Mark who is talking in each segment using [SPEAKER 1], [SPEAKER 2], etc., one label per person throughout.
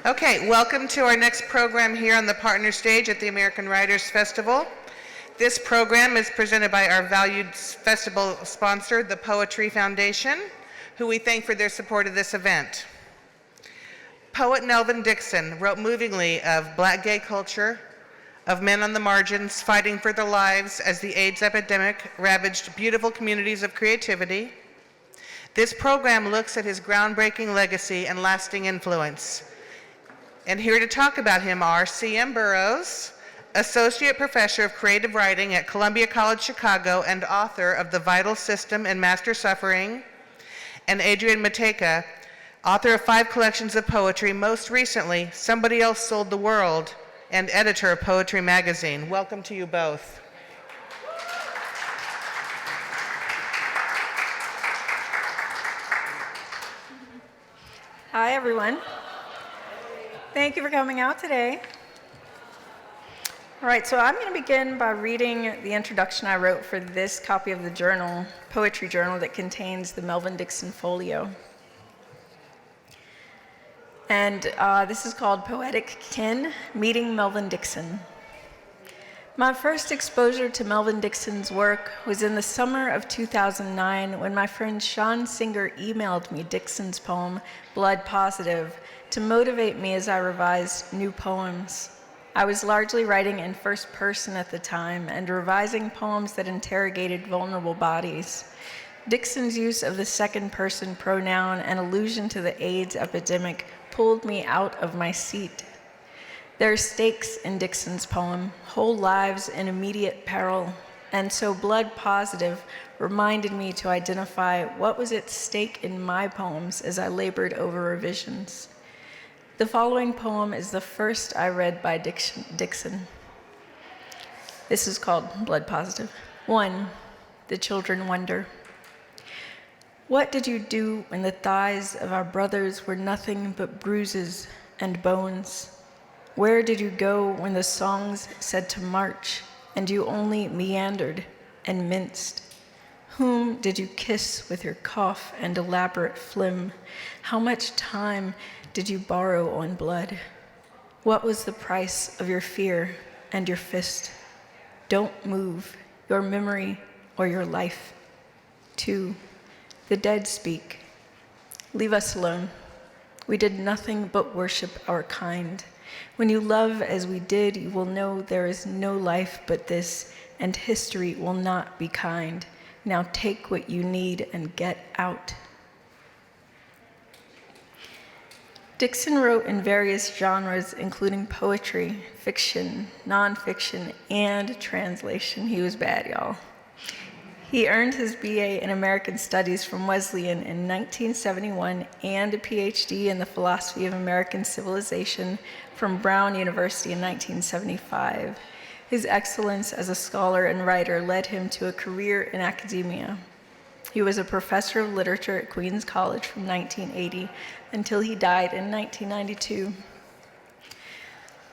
[SPEAKER 1] Okay, welcome to our next program here on the partner stage at the American Writers Festival. This program is presented by our valued festival sponsor, the Poetry Foundation, who we thank for their support of this event. Poet Melvin Dixon wrote movingly of Black gay culture, of men on the margins fighting for their lives as the AIDS epidemic ravaged beautiful communities of creativity. This program looks at his groundbreaking legacy and lasting influence. And here to talk about him are C.M. Burroughs, Associate Professor of Creative Writing at Columbia College Chicago and author of The Vital System and Master Suffering, and Adrian Matejka, author of 5 collections of poetry, most recently, Somebody Else Sold the World, and editor of Poetry Magazine. Welcome to you both.
[SPEAKER 2] Hi, everyone. Thank you for coming out today. All right, so I'm going to begin by reading the introduction I wrote for this copy of the journal, poetry journal, that contains the Melvin Dixon folio. And this is called Poetic Kin, Meeting Melvin Dixon. My first exposure to Melvin Dixon's work was in the summer of 2009 when my friend Sean Singer emailed me Dixon's poem, Blood Positive, to motivate me as I revised new poems. I was largely writing in first person at the time and revising poems that interrogated vulnerable bodies. Dixon's use of the second person pronoun and allusion to the AIDS epidemic pulled me out of my seat. There are stakes in Dixon's poem, whole lives in immediate peril, and so Blood Positive reminded me to identify what was at stake in my poems as I labored over revisions. The following poem is the first I read by Dixon. This is called Blood Positive. 1. The Children Wonder. What did you do when the thighs of our brothers were nothing but bruises and bones? Where did you go when the songs said to march and you only meandered and minced? Whom did you kiss with your cough and elaborate phlegm? How much time did you borrow on blood? What was the price of your fear and your fist? Don't move, your memory or your life. 2. The dead speak. Leave us alone. We did nothing but worship our kind. When you love as we did, you will know there is no life but this, and history will not be kind. Now take what you need and get out. Dixon wrote in various genres, including poetry, fiction, nonfiction, and translation. He was bad, y'all. He earned his BA in American Studies from Wesleyan in 1971 and a PhD in the Philosophy of American Civilization from Brown University in 1975. His excellence as a scholar and writer led him to a career in academia. He was a professor of literature at Queens College from 1980 until he died in 1992.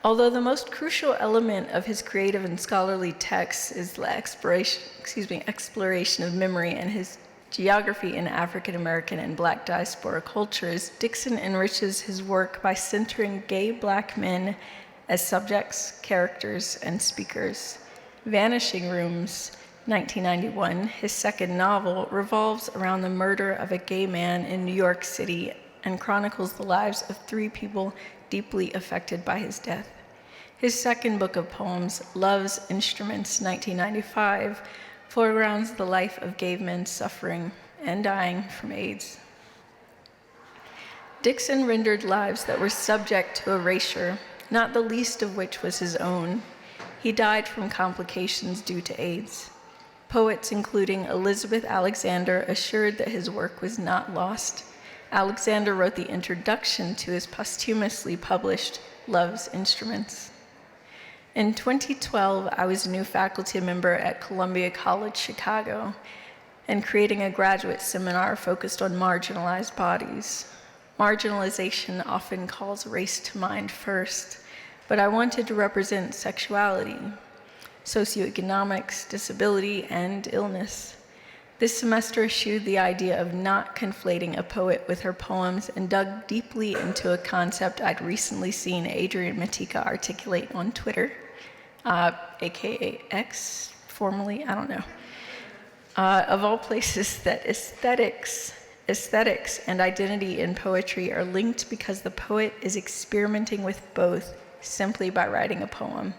[SPEAKER 2] Although the most crucial element of his creative and scholarly texts is the exploration of memory and his geography in African American and Black diaspora cultures, Dixon enriches his work by centering gay Black men as subjects, characters, and speakers. Vanishing Rooms, 1991, his second novel, revolves around the murder of a gay man in New York City and chronicles the lives of 3 people deeply affected by his death. His second book of poems, Love's Instruments, 1995, foregrounds the life of gay men suffering and dying from AIDS. Dixon rendered lives that were subject to erasure, not the least of which was his own. He died from complications due to AIDS. Poets, including Elizabeth Alexander, assured that his work was not lost. Alexander wrote the introduction to his posthumously published Love's Instruments. In 2012, I was a new faculty member at Columbia College Chicago and creating a graduate seminar focused on marginalized bodies. Marginalization often calls race to mind first, but I wanted to represent sexuality, socioeconomics, disability, and illness. This semester eschewed the idea of not conflating a poet with her poems and dug deeply into a concept I'd recently seen Adrian Matejka articulate on Twitter, aka X, formerly, I don't know. Of all places, that aesthetics and identity in poetry are linked because the poet is experimenting with both simply by writing a poem.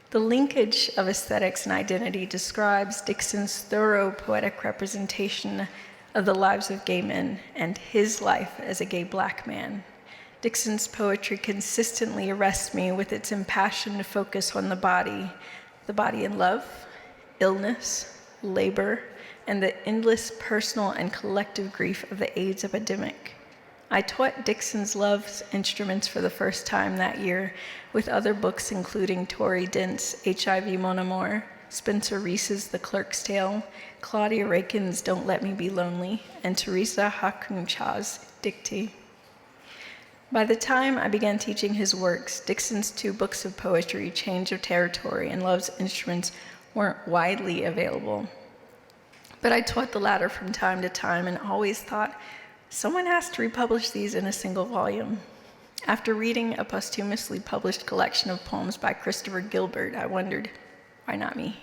[SPEAKER 2] The linkage of aesthetics and identity describes Dixon's thorough poetic representation of the lives of gay men and his life as a gay black man. Dixon's poetry consistently arrests me with its impassioned focus on the body in love, illness, labor, and the endless personal and collective grief of the AIDS epidemic. I taught Dixon's Love's Instruments for the first time that year with other books including Tori Dent's HIV Mon Amour, Spencer Reese's The Clerk's Tale, Claudia Rakin's Don't Let Me Be Lonely, and Teresa Hakuncha's Dictee. By the time I began teaching his works, Dixon's two books of poetry, Change of Territory and Love's Instruments, weren't widely available. But I taught the latter from time to time and always thought, someone has to republish these in a single volume. After reading a posthumously published collection of poems by Christopher Gilbert, I wondered, why not me?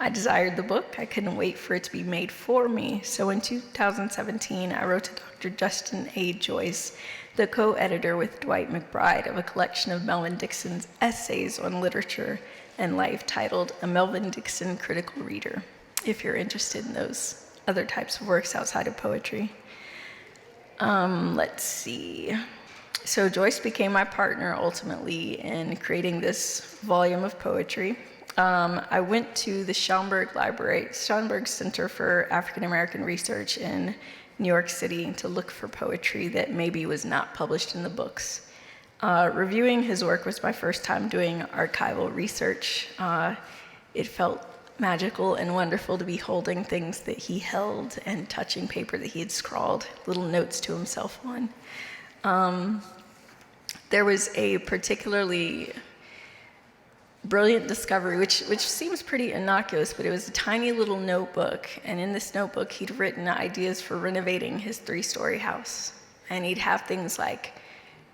[SPEAKER 2] I desired the book. I couldn't wait for it to be made for me. So in 2017, I wrote to Dr. Justin A. Joyce, the co-editor with Dwight McBride of a collection of Melvin Dixon's essays on literature and life titled A Melvin Dixon Critical Reader, if you're interested in those other types of works outside of poetry. Let's see. So Joyce became my partner ultimately in creating this volume of poetry. I went to the Schomburg Center for African American Research in New York City to look for poetry that maybe was not published in the books. Reviewing his work was my first time doing archival research. It felt magical and wonderful to be holding things that he held and touching paper that he had scrawled little notes to himself on. There was a particularly brilliant discovery, which seems pretty innocuous, but it was a tiny little notebook, and in this notebook he'd written ideas for renovating his 3-story house. And he'd have things like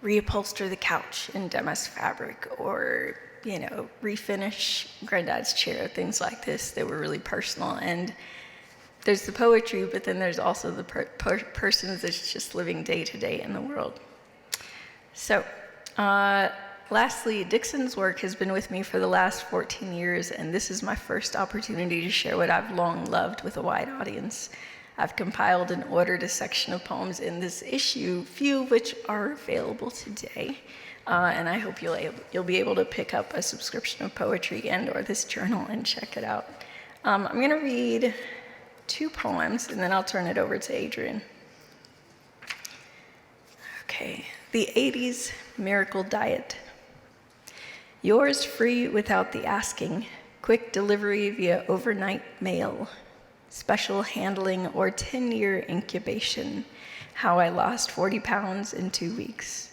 [SPEAKER 2] reupholster the couch in damask fabric, or refinish Granddad's chair, things like this that were really personal. And there's the poetry, but then there's also the person that's just living day to day in the world. So, lastly, Dixon's work has been with me for the last 14 years, and this is my first opportunity to share what I've long loved with a wide audience. I've compiled and ordered a section of poems in this issue, few of which are available today. And I hope you'll be able to pick up a subscription of poetry and/or this journal and check it out. I'm going to read 2 poems, and then I'll turn it over to Adrian. Okay, the 80s Miracle Diet. Yours free without the asking, quick delivery via overnight mail, special handling or 10-year incubation, how I lost 40 pounds in 2 weeks.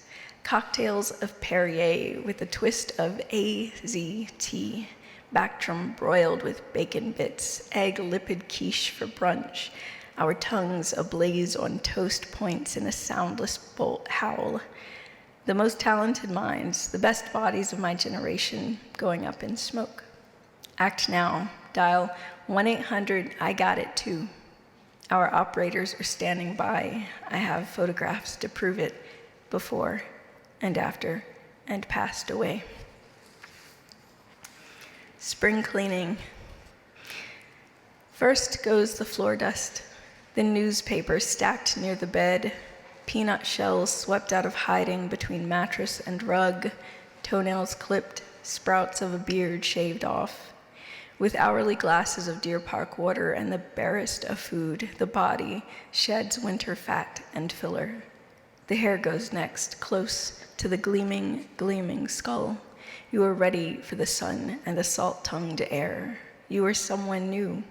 [SPEAKER 2] Cocktails of Perrier with a twist of AZT, Bactrim broiled with bacon bits, egg lipid quiche for brunch, our tongues ablaze on toast points in a soundless howl. The most talented minds, the best bodies of my generation, going up in smoke. Act now, dial 1-800-I-GOT-IT-TOO. Our operators are standing by. I have photographs to prove it, before and after, and passed away. Spring cleaning. First goes the floor dust, then newspapers stacked near the bed, peanut shells swept out of hiding between mattress and rug, toenails clipped, sprouts of a beard shaved off. With hourly glasses of Deer Park water and the barest of food, the body sheds winter fat and filler. The hair goes next, close to the gleaming skull. You are ready for the sun and the salt-tongued air. You are someone new.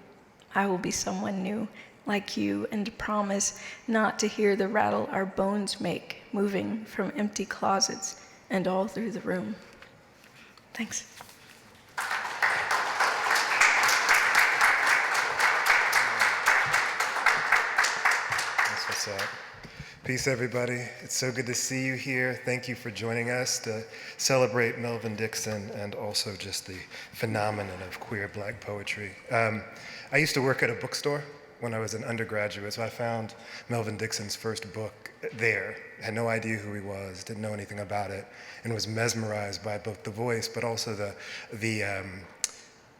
[SPEAKER 2] I will be someone new, like you, and promise not to hear the rattle our bones make, moving from empty closets and all through the room. Thanks.
[SPEAKER 3] What's up? Peace, everybody. It's so good to see you here. Thank you for joining us to celebrate Melvin Dixon and also just the phenomenon of queer Black poetry. I used to work at a bookstore when I was an undergraduate, so I found Melvin Dixon's first book there. Had no idea who he was, didn't know anything about it, and was mesmerized by both the voice, but also the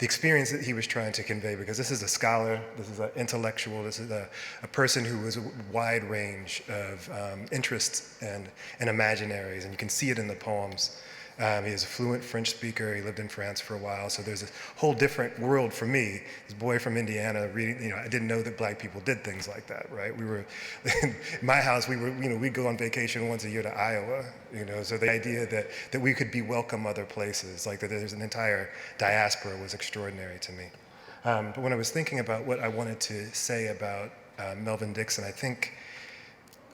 [SPEAKER 3] experience that he was trying to convey, because this is a scholar, this is an intellectual, this is a person who has a wide range of interests and imaginaries, and you can see it in the poems. He is a fluent French speaker. He lived in France for a while, so there's a whole different world for me. This boy from Indiana reading, I didn't know that Black people did things like that, right? We were, in my house, we'd go on vacation once a year to Iowa, so the idea that we could be welcome other places, like that there's an entire diaspora was extraordinary to me. But when I was thinking about what I wanted to say about Melvin Dixon, I think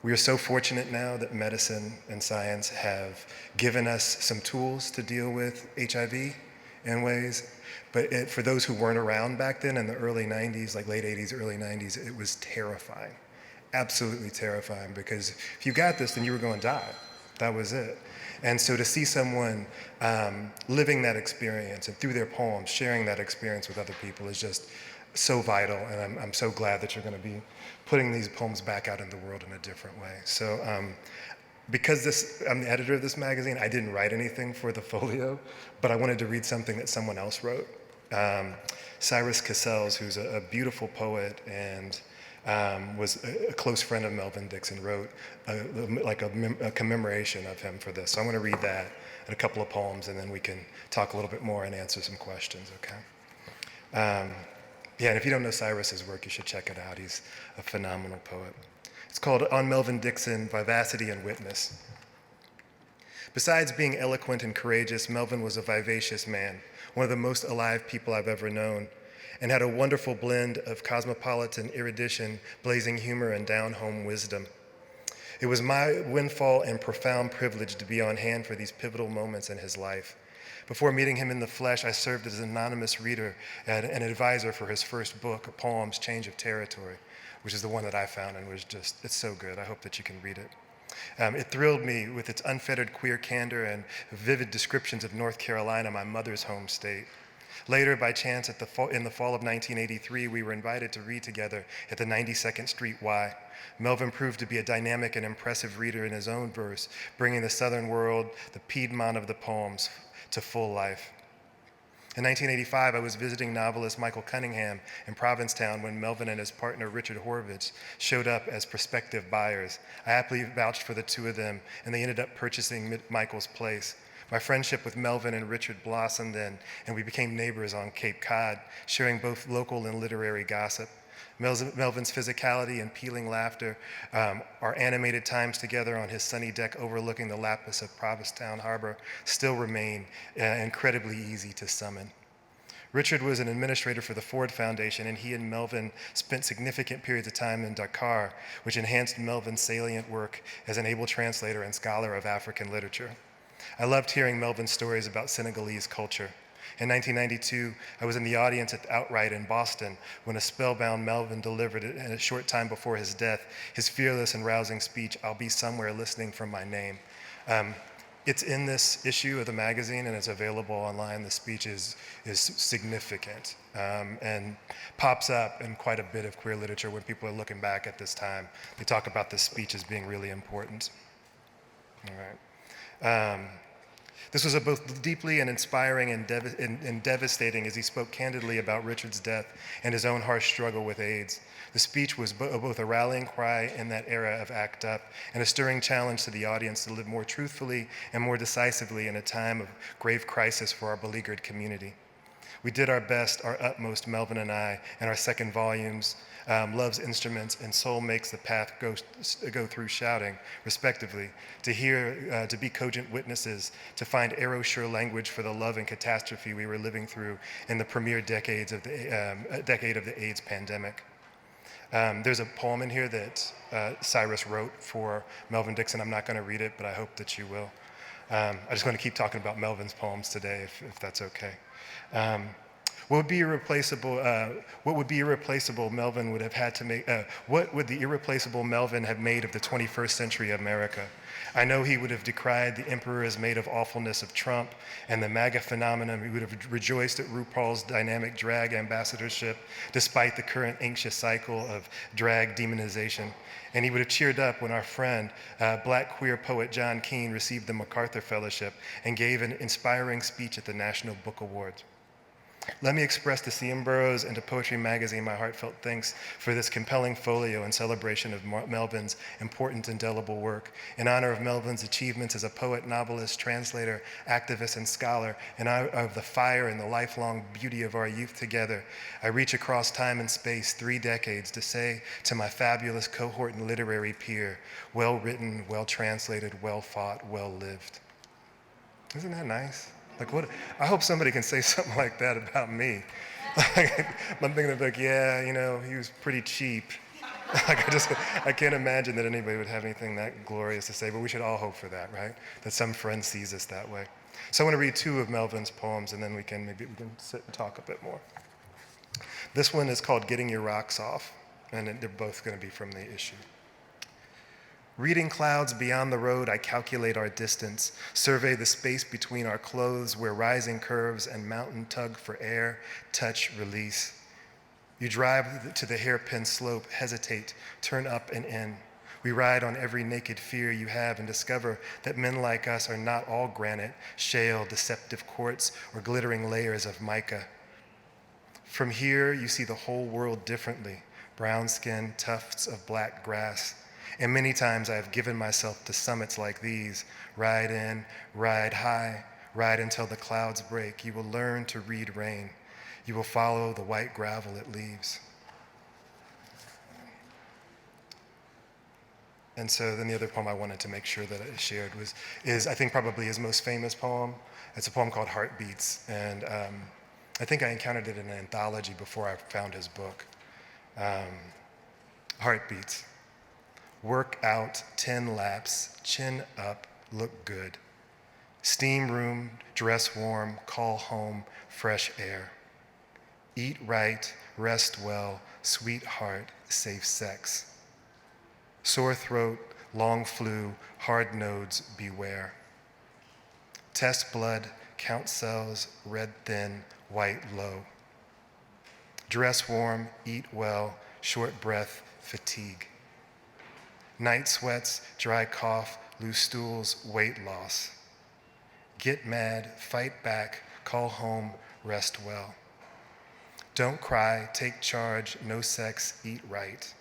[SPEAKER 3] we are so fortunate now that medicine and science have given us some tools to deal with HIV in ways. But for those who weren't around back then in the early 90s, like late 80s, early 90s, it was terrifying, absolutely terrifying, because if you got this, then you were going to die. That was it. And so to see someone living that experience and through their poems, sharing that experience with other people is just so vital, and I'm so glad that you're going to be putting these poems back out in the world in a different way. So because I'm the editor of this magazine, I didn't write anything for the folio, but I wanted to read something that someone else wrote. Cyrus Cassels, who's a beautiful poet and was a close friend of Melvin Dixon, wrote a commemoration of him for this. So I'm going to read that and a couple of poems, and then we can talk a little bit more and answer some questions, okay? Yeah, and if you don't know Cyrus's work, you should check it out. He's a phenomenal poet. It's called On Melvin Dixon, Vivacity and Witness. Besides being eloquent and courageous, Melvin was a vivacious man, one of the most alive people I've ever known, and had a wonderful blend of cosmopolitan erudition, blazing humor, and down-home wisdom. It was my windfall and profound privilege to be on hand for these pivotal moments in his life. Before meeting him in the flesh, I served as an anonymous reader and an advisor for his first book, Poems, Change of Territory, which is the one that I found and was just, it's so good. I hope that you can read it. It thrilled me with its unfettered queer candor and vivid descriptions of North Carolina, my mother's home state. Later, by chance, in the fall of 1983, we were invited to read together at the 92nd Street Y. Melvin proved to be a dynamic and impressive reader in his own verse, bringing the Southern world, the Piedmont of the poems, to full life. In 1985, I was visiting novelist Michael Cunningham in Provincetown when Melvin and his partner Richard Horvitz showed up as prospective buyers. I happily vouched for the two of them, and they ended up purchasing Michael's place. My friendship with Melvin and Richard blossomed then, and we became neighbors on Cape Cod, sharing both local and literary gossip. Melvin's physicality and pealing laughter, our animated times together on his sunny deck overlooking the lapis of Provincetown Harbor still remain incredibly easy to summon. Richard was an administrator for the Ford Foundation, and he and Melvin spent significant periods of time in Dakar, which enhanced Melvin's salient work as an able translator and scholar of African literature. I loved hearing Melvin's stories about Senegalese culture. In 1992, I was in the audience at Outright in Boston when a spellbound Melvin delivered in a short time before his death his fearless and rousing speech, "I'll be somewhere listening for my name." It's in this issue of the magazine and it's available online. The speech is significant and pops up in quite a bit of queer literature when people are looking back at this time. They talk about this speech as being really important. All right. This was both deeply and inspiring and devastating as he spoke candidly about Richard's death and his own harsh struggle with AIDS. The speech was both a rallying cry in that era of ACT UP and a stirring challenge to the audience to live more truthfully and more decisively in a time of grave crisis for our beleaguered community. We did our best, our utmost, Melvin and I, in our second volumes, Love's Instruments and Soul Makes the Path Go Through Shouting, respectively, to be cogent witnesses, to find arrow-sure language for the love and catastrophe we were living through in the premier decade of the AIDS pandemic. There's a poem in here that Cyrus wrote for Melvin Dixon. I'm not going to read it, but I hope that you will. I just want to keep talking about Melvin's poems today, if that's okay. What would be irreplaceable? What would be irreplaceable? Melvin would have had to make. What would the irreplaceable Melvin have made of the 21st century America? I know he would have decried the emperor as made of awfulness of Trump and the MAGA phenomenon. He would have rejoiced at RuPaul's dynamic drag ambassadorship, despite the current anxious cycle of drag demonization. And he would have cheered up when our friend, Black queer poet John Keane, received the MacArthur Fellowship and gave an inspiring speech at the National Book Awards. Let me express to C.M. Burroughs and to Poetry Magazine my heartfelt thanks for this compelling folio in celebration of Melvin's important indelible work. In honor of Melvin's achievements as a poet, novelist, translator, activist, and scholar, in honor of the fire and the lifelong beauty of our youth together, I reach across time and space 3 decades to say to my fabulous cohort and literary peer, well written, well translated, well fought, well lived. Isn't that nice? Like what? I hope somebody can say something like that about me. I'm thinking of like, yeah, you know, he was pretty cheap. Like I can't imagine that anybody would have anything that glorious to say, but we should all hope for that, right? That some friend sees us that way. So I want to read 2 of Melvin's poems, and then we can sit and talk a bit more. This one is called Getting Your Rocks Off, and they're both going to be from the issue. Reading clouds beyond the road, I calculate our distance, survey the space between our clothes where rising curves and mountain tug for air, touch, release. You drive to the hairpin slope, hesitate, turn up and in. We ride on every naked fear you have and discover that men like us are not all granite, shale, deceptive quartz, or glittering layers of mica. From here, you see the whole world differently, brown skin, tufts of black grass. And many times I have given myself to summits like these. Ride in, ride high, ride until the clouds break. You will learn to read rain. You will follow the white gravel it leaves. And so then the other poem I wanted to make sure that I shared is I think probably his most famous poem. It's a poem called Heartbeats. And I think I encountered it in an anthology before I found his book. Heartbeats. Work out 10 laps, chin up, look good. Steam room, dress warm, call home, fresh air. Eat right, rest well, sweetheart, safe sex. Sore throat, long flu, hard nodes, beware. Test blood, count cells, red thin, white low. Dress warm, eat well, short breath, fatigue. Night sweats, dry cough, loose stools, weight loss. Get mad, fight back, call home, rest well. Don't cry, take charge, no sex, eat right.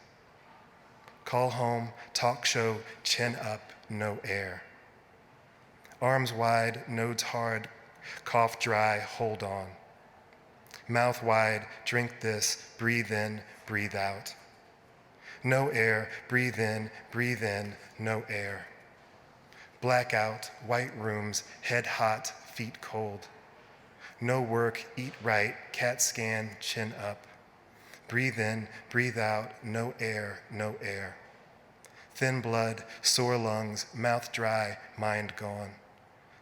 [SPEAKER 3] Call home, talk show, chin up, no air. Arms wide, nodes hard, cough dry, hold on. Mouth wide, drink this, breathe in, breathe out. No air, breathe in, no air. Blackout, white rooms, head hot, feet cold. No work, eat right, CAT scan, chin up. Breathe in, breathe out, no air, no air. Thin blood, sore lungs, mouth dry, mind gone.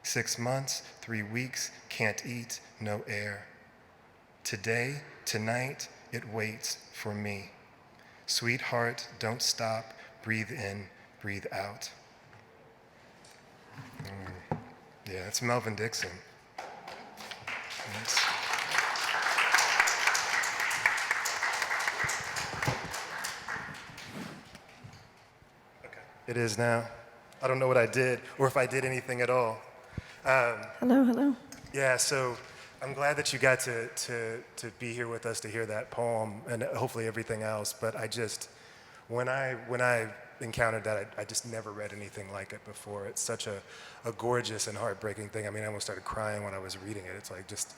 [SPEAKER 3] 6 months, 3 weeks, can't eat, no air. Today, tonight, it waits for me. Sweetheart, don't stop, breathe in, breathe out. Yeah, it's Melvin Dixon. Thanks. Okay, it is now. I don't know what I did, or if I did anything at all.
[SPEAKER 2] Hello.
[SPEAKER 3] Yeah, so I'm glad that you got to be here with us to hear that poem and hopefully everything else. But I just, when I encountered that, I just never read anything like it before. It's such a gorgeous and heartbreaking thing. I mean, I almost started crying when I was reading it. It's like just,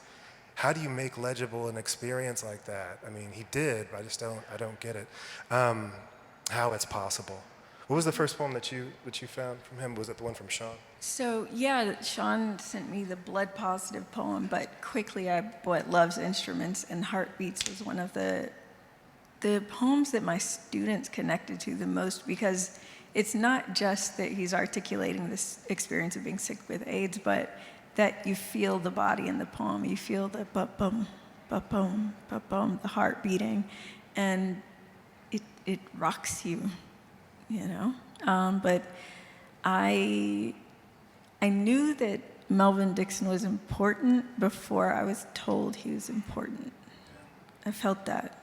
[SPEAKER 3] how do you make legible an experience like that? I mean, he did, but I don't get it. How it's possible. What was the first poem that you found from him? Was it the one from Sean?
[SPEAKER 2] So yeah, Sean sent me the blood positive poem, but quickly I bought Love's Instruments, and Heartbeats was one of the poems that my students connected to the most, because it's not just that he's articulating this experience of being sick with AIDS, but that you feel the body in the poem. You feel the bum, ba-boom, ba-boom, the heart beating, and it rocks you, you know? But I knew that Melvin Dixon was important before I was told he was important. I felt that.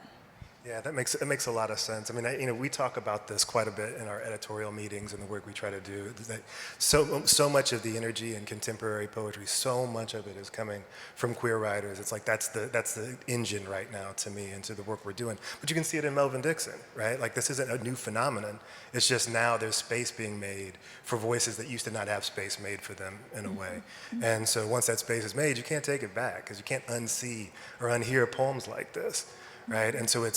[SPEAKER 3] Yeah, it makes a lot of sense. I mean, we talk about this quite a bit in our editorial meetings and the work we try to do. That so much of the energy in contemporary poetry, so much of it is coming from queer writers. It's like that's the engine right now to me and to the work we're doing. But you can see it in Melvin Dixon, right? Like this isn't a new phenomenon. It's just now there's space being made for voices that used to not have space made for them in a way. And so once that space is made, you can't take it back because you can't unsee or unhear poems like this. Right, and so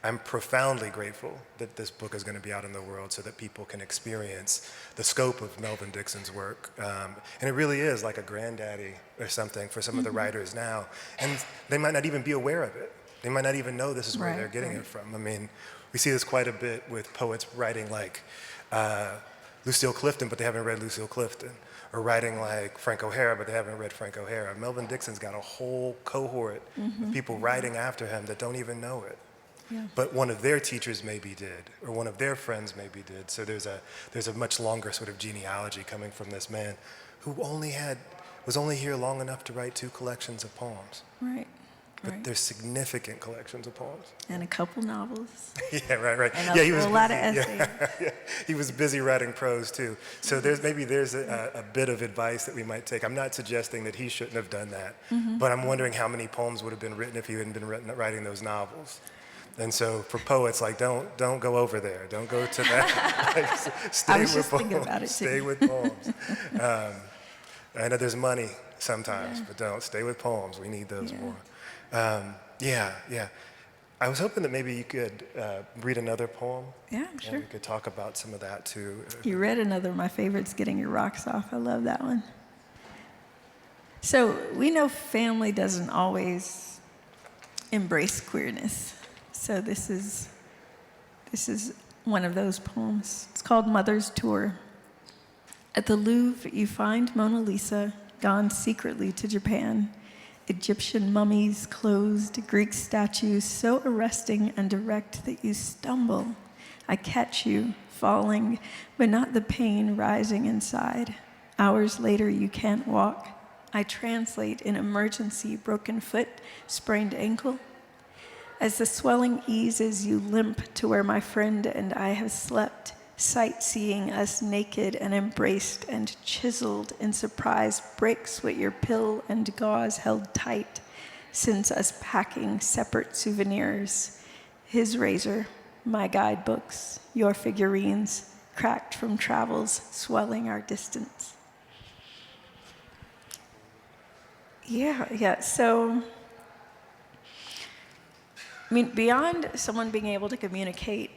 [SPEAKER 3] I'm profoundly grateful that this book is going to be out in the world so that people can experience the scope of Melvin Dixon's work. And it really is like a granddaddy or something for some of the writers now. And they might not even be aware of it. They might not even know this is where they're getting it from. I mean, we see this quite a bit with poets writing like Lucille Clifton, but they haven't read Lucille Clifton. Or writing like Frank O'Hara, but they haven't read Frank O'Hara. Melvin Dixon's got a whole cohort of people writing after him that don't even know it. Yeah. But one of their teachers maybe did, or one of their friends maybe did. So there's a much longer sort of genealogy coming from this man who was only here long enough to write 2 collections of poems.
[SPEAKER 2] Right.
[SPEAKER 3] But there's significant collections of poems.
[SPEAKER 2] And a couple novels.
[SPEAKER 3] Yeah, right.
[SPEAKER 2] And a lot of essays.
[SPEAKER 3] Yeah. He was busy writing prose too. So there's a bit of advice that we might take. I'm not suggesting that he shouldn't have done that, but I'm wondering how many poems would have been written if he hadn't been writing those novels. And so for poets, like don't go over there. Don't go to that. Like, stay with poems. Stay with poems. I know there's money sometimes, but don't stay with poems. We need those more. Yeah. I was hoping that maybe you could read another poem.
[SPEAKER 2] Yeah, sure.
[SPEAKER 3] And we could talk about some of that too.
[SPEAKER 2] You read another of my favorites, Getting Your Rocks Off. I love that one. So we know family doesn't always embrace queerness. So this is one of those poems. It's called Mother's Tour. At the Louvre, you find Mona Lisa gone secretly to Japan. Egyptian mummies closed, Greek statues so arresting and direct that you stumble. I catch you, falling, but not the pain rising inside. Hours later, you can't walk. I translate in emergency, broken foot, sprained ankle. As the swelling eases, you limp to where my friend and I have slept, sightseeing us naked and embraced and chiseled in surprise breaks what your pill and gauze held tight, since us packing separate souvenirs. His razor, my guidebooks, your figurines, cracked from travels, swelling our distance. Yeah, so, I mean, beyond someone being able to communicate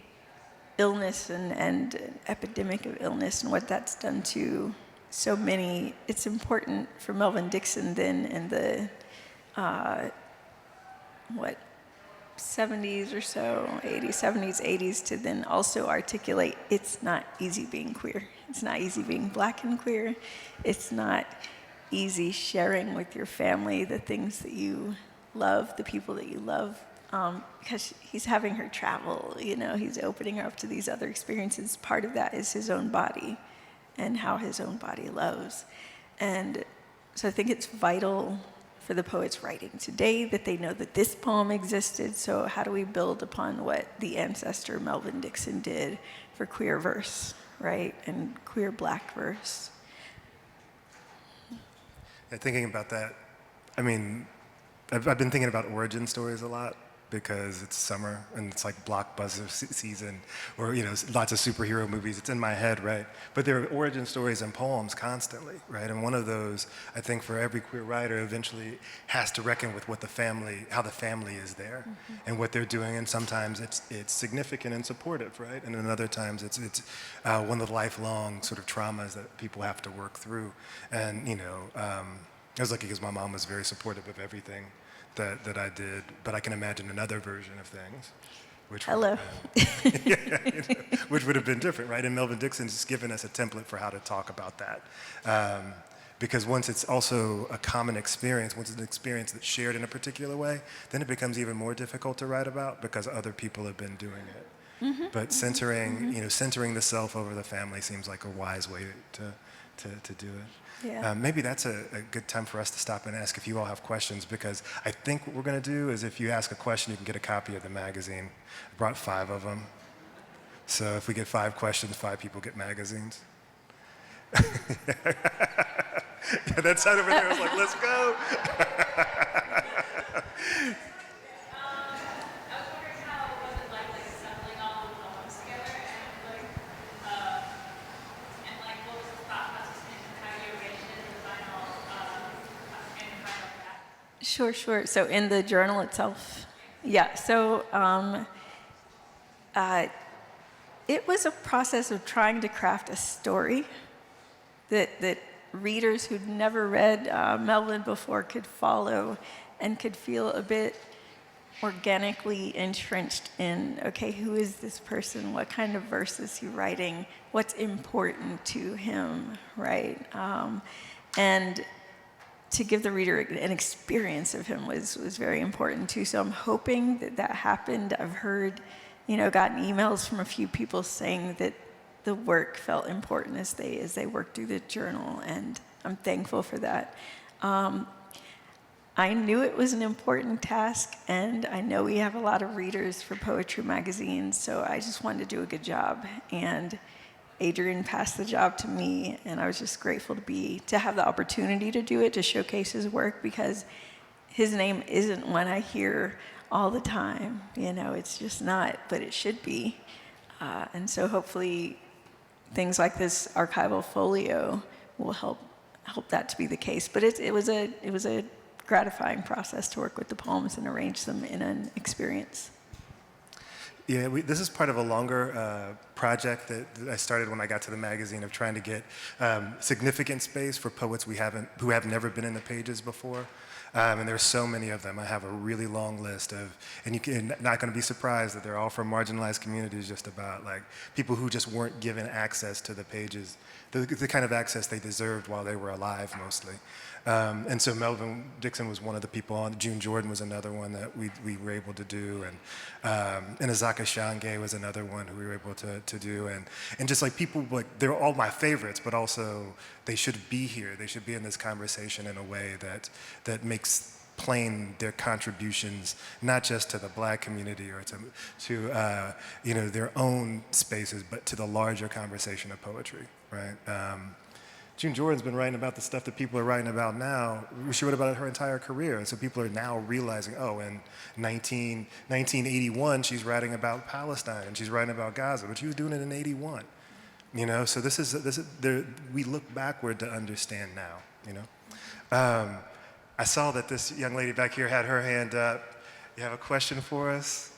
[SPEAKER 2] illness and an epidemic of illness and what that's done to so many, it's important for Melvin Dixon then in the, 70s or so, 80s, 70s, 80s, to then also articulate it's not easy being queer. It's not easy being black and queer. It's not easy sharing with your family the things that you love, the people that you love. Because he's having her travel, he's opening her up to these other experiences. Part of that is his own body and how his own body loves. And so I think it's vital for the poets writing today that they know that this poem existed. So how do we build upon what the ancestor Melvin Dixon did for queer verse, right? And queer black verse.
[SPEAKER 3] Yeah, thinking about that, I mean, I've been thinking about origin stories a lot, because it's summer and it's like blockbuster season, or lots of superhero movies. It's in my head, right? But there are origin stories and poems constantly, right? And one of those, I think, for every queer writer, eventually has to reckon with how the family is there, and what they're doing. And sometimes it's significant and supportive, right? And then other times it's one of the lifelong sort of traumas that people have to work through. And I was lucky because my mom was very supportive of everything that I did, but I can imagine another version of things, which which would have been different, right? And Melvin Dixon's just given us a template for how to talk about that. Because once it's also a common experience, once it's an experience that's shared in a particular way, then it becomes even more difficult to write about because other people have been doing it. But centering the self over the family seems like a wise way to do it.
[SPEAKER 2] Yeah.
[SPEAKER 3] Maybe that's a good time for us to stop and ask if you all have questions, because I think what we're going to do is if you ask a question, you can get a copy of the magazine. I brought 5 of them. So if we get 5 questions, 5 people get magazines. Yeah, that side over there was like, let's go.
[SPEAKER 2] Sure. So in the journal itself, yeah. So it was a process of trying to craft a story that readers who'd never read Melvin before could follow and could feel a bit organically entrenched in, okay, who is this person? What kind of verse is he writing? What's important to him, right? And to give the reader an experience of him was very important too. So I'm hoping that happened. I've heard, gotten emails from a few people saying that the work felt important as they worked through the journal, and I'm thankful for that. I knew it was an important task, and I know we have a lot of readers for poetry magazines, so I just wanted to do a good job. And Adrian passed the job to me, and I was just grateful to have the opportunity to do it, to showcase his work, because his name isn't one I hear all the time. It's just not, but it should be. And so hopefully things like this archival folio will help that to be the case. But it was a gratifying process to work with the poems and arrange them in an experience.
[SPEAKER 3] Yeah, this is part of a longer project that I started when I got to the magazine, of trying to get significant space for poets who have never been in the pages before. And there's so many of them. I have a really long list of, and you're not going to be surprised that they're all from marginalized communities, just about, like people who just weren't given access to the pages, the kind of access they deserved while they were alive mostly. And so Melvin Dixon was one of the people on. June Jordan was another one that we were able to do, and Azaka Shange was another one who we were able to do, and just like people, like they're all my favorites, but also they should be here. They should be in this conversation in a way that makes plain their contributions, not just to the Black community or to their own spaces, but to the larger conversation of poetry, right? June Jordan's been writing about the stuff that people are writing about now. She wrote about it her entire career, and so people are now realizing, in 1981, she's writing about Palestine, and she's writing about Gaza, but she was doing it in 81. So this is we look backward to understand now. I saw that this young lady back here had her hand up. You have a question for us?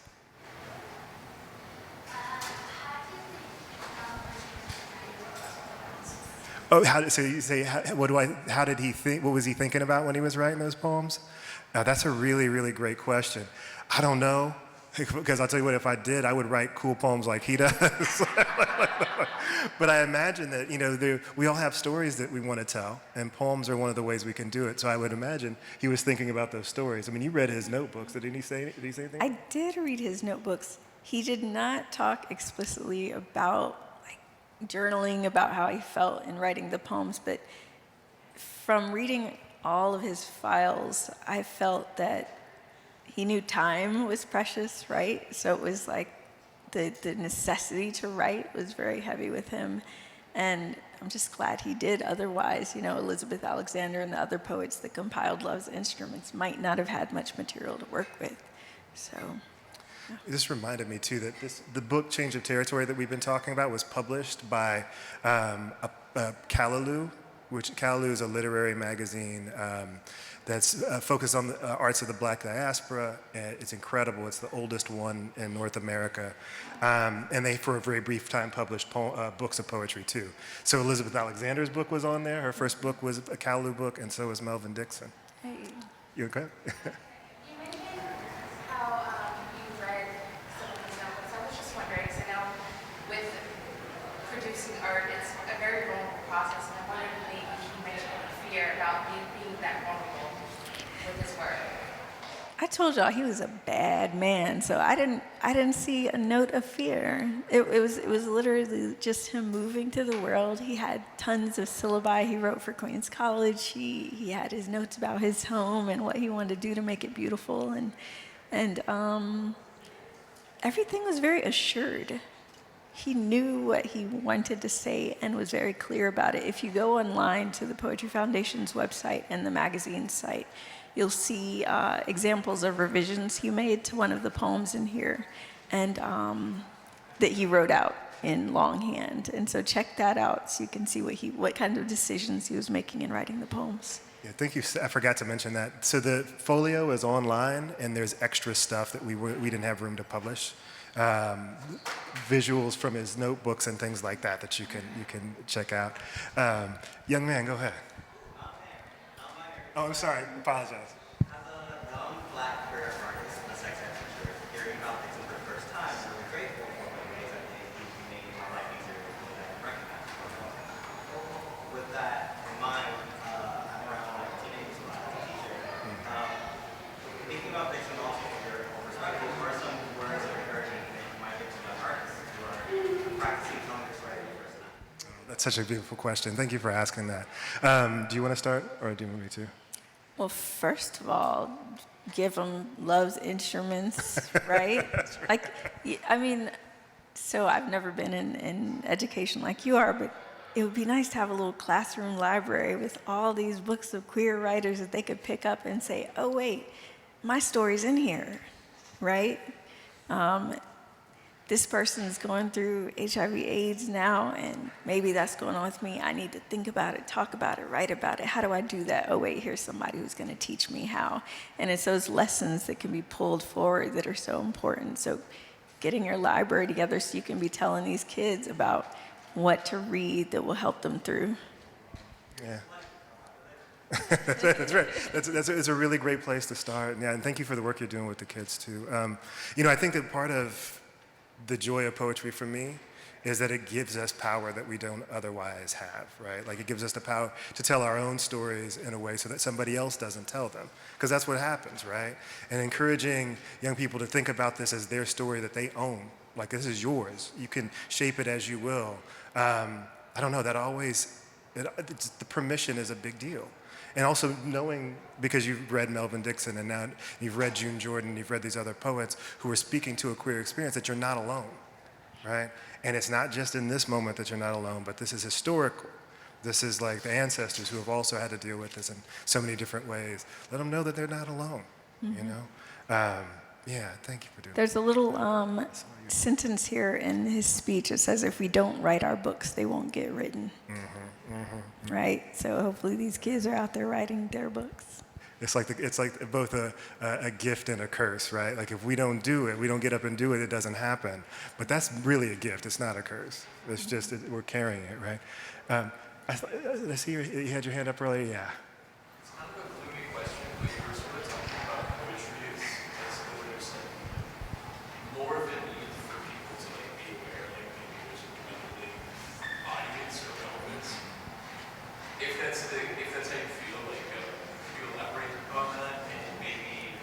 [SPEAKER 3] Oh, how did he think? What was he thinking about when he was writing those poems? Now, that's a really, really great question. I don't know, because I'll tell you what, if I did, I would write cool poems like he does. But I imagine that, we all have stories that we want to tell, and poems are one of the ways we can do it. So I would imagine he was thinking about those stories. I mean, you read his notebooks. Did he say anything?
[SPEAKER 2] I did read his notebooks. He did not talk explicitly about journaling about how he felt in writing the poems, but from reading all of his files, I felt that he knew time was precious, right? So it was like the necessity to write was very heavy with him, and I'm just glad he did. Otherwise, Elizabeth Alexander and the other poets that compiled Love's Instruments might not have had much material to work with. So.
[SPEAKER 3] This reminded me, too, that the book Change of Territory that we've been talking about was published by Callaloo, which Callaloo is a literary magazine that's focused on the arts of the Black diaspora. It's incredible. It's the oldest one in North America. And they, for a very brief time, published books of poetry, too. So Elizabeth Alexander's book was on there. Her first book was a Callaloo book, and so was Melvin Dixon.
[SPEAKER 2] Hey.
[SPEAKER 3] You okay?
[SPEAKER 4] Producing art, it's a very vulnerable process, and I wondered maybe he mentioned fear with his work?
[SPEAKER 2] I told y'all he was a bad man, so I didn't see a note of fear. It was literally just him moving to the world. He had tons of syllabi he wrote for Queens College. He had his notes about his home and what he wanted to do to make it beautiful, and everything was very assured. He knew what he wanted to say and was very clear about it. If you go online to the Poetry Foundation's website and the magazine site, you'll see examples of revisions he made to one of the poems in here, and that he wrote out in longhand. And so check that out so you can see what kind of decisions he was making in writing the poems.
[SPEAKER 3] Yeah, thank you. I forgot to mention that. So the folio is online, and there's extra stuff that we didn't have room to publish. Visuals from his notebooks and things like that you can check out. Young man, go ahead. Oh, I'm sorry. Apologize.
[SPEAKER 5] As a young black queer artist in the sex ed sector, hearing about Dixon for the first time is really grateful for the ways I think he's made my life easier when I recognize it. With that in mind, I'm around like teenagers when I was a teacher. Thinking about Dixon also from your perspective, what are some words of encouragement that you might give to young artists who are practicing comics writing for the first time?
[SPEAKER 3] That's such a beautiful question. Thank you for asking that. Do you want to start, or do you want me to?
[SPEAKER 2] Well, first of all, give them love's instruments, right? Like, I mean, so I've never been in education like you are, but it would be nice to have a little classroom library with all these books of queer writers that they could pick up and say, oh, wait, my story's in here, right? This person's going through HIV/AIDS now, and maybe that's going on with me. I need to think about it, talk about it, write about it. How do I do that? Oh, wait, here's somebody who's going to teach me how. And it's those lessons that can be pulled forward that are so important. So getting your library together so you can be telling these kids about what to read that will help them through.
[SPEAKER 3] Yeah. That's right. It's a really great place to start. Yeah, and thank you for the work you're doing with the kids, too. I think that part of the joy of poetry for me is that it gives us power that we don't otherwise have, right? Like, it gives us the power to tell our own stories in a way so that somebody else doesn't tell them, because that's what happens, right? And encouraging young people to think about this as their story that they own, like, this is yours. You can shape it as you will. I don't know, the permission is a big deal. And also knowing, because you've read Melvin Dixon and now you've read June Jordan, you've read these other poets who are speaking to a queer experience, that you're not alone, right? And it's not just in this moment that you're not alone, but this is historical. This is like the ancestors who have also had to deal with this in so many different ways. Let them know that they're not alone, you know? Yeah, thank you for doing that.
[SPEAKER 2] There's a little sentence here in his speech. It says, if we don't write our books, they won't get written. Right? So hopefully these kids are out there writing their books.
[SPEAKER 3] It's like both a gift and a curse, right? Like, if we don't do it, we don't get up and do it, it doesn't happen. But that's really a gift. It's not a curse. It's just we're carrying it, right? I see you had your hand up earlier. Yeah.
[SPEAKER 6] It's kind of a gloomy question, but you were sort of talking about poetry as though there's more of a need for people to be aware, like maybe there's a limited audience or relevance. If that's how you feel, like, could you elaborate on that, and maybe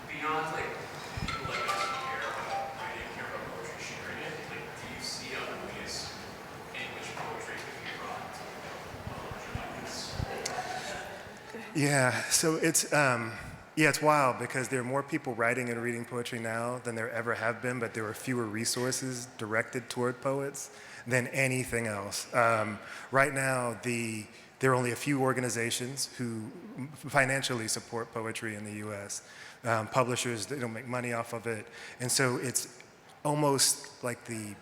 [SPEAKER 6] beyond like people like us who care about writing, care about poetry, sharing it, like, do you see other ways in which poetry could be brought to a larger audience?
[SPEAKER 3] Yeah, so it's wild because there are more people writing and reading poetry now than there ever have been, but there are fewer resources directed toward poets than anything else. Right now, there are only a few organizations who financially support poetry in the US. Publishers, they don't make money off of it. And so it's almost like the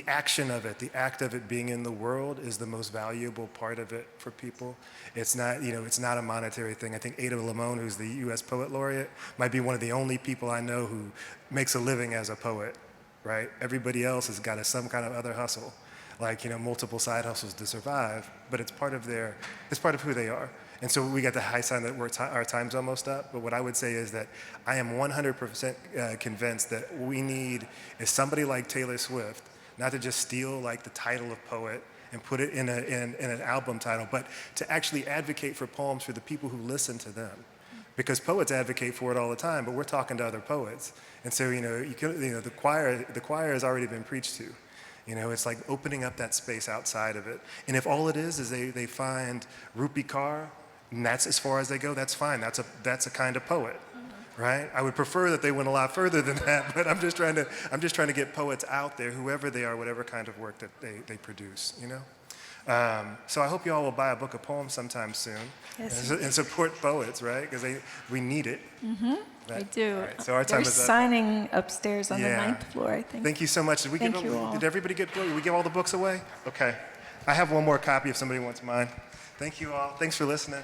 [SPEAKER 3] action of it, the act of it being in the world is the most valuable part of it for people. It's not, it's not a monetary thing. I think Ada Limon, who's the US Poet Laureate, might be one of the only people I know who makes a living as a poet, right? Everybody else has got some kind of other hustle, like, multiple side hustles to survive, but it's part of who they are. And so we got the high sign that our time's almost up, but what I would say is that I am 100% convinced that what we need is somebody like Taylor Swift, not to just steal like the title of poet and put it in an album title, but to actually advocate for poems for the people who listen to them. Because poets advocate for it all the time, but we're talking to other poets. And so, the choir has already been preached to. It's like opening up that space outside of it. And if all it is they find Rupi Kaur, and that's as far as they go, that's fine. That's a kind of poet, right? I would prefer that they went a lot further than that, but I'm just trying to get poets out there, whoever they are, whatever kind of work that they produce, So I hope you all will buy a book of poems sometime soon.
[SPEAKER 2] Yes.
[SPEAKER 3] And support poets, right? Because we need it.
[SPEAKER 2] I do.
[SPEAKER 3] All right, so our time
[SPEAKER 2] They're
[SPEAKER 3] is up.
[SPEAKER 2] signing upstairs on the
[SPEAKER 3] Yeah.
[SPEAKER 2] 9th floor, I think.
[SPEAKER 3] Thank you so much.
[SPEAKER 2] Thank you all.
[SPEAKER 3] Did everybody did we give all the books away? Okay. I have one more copy if somebody wants mine. Thank you all. Thanks for listening.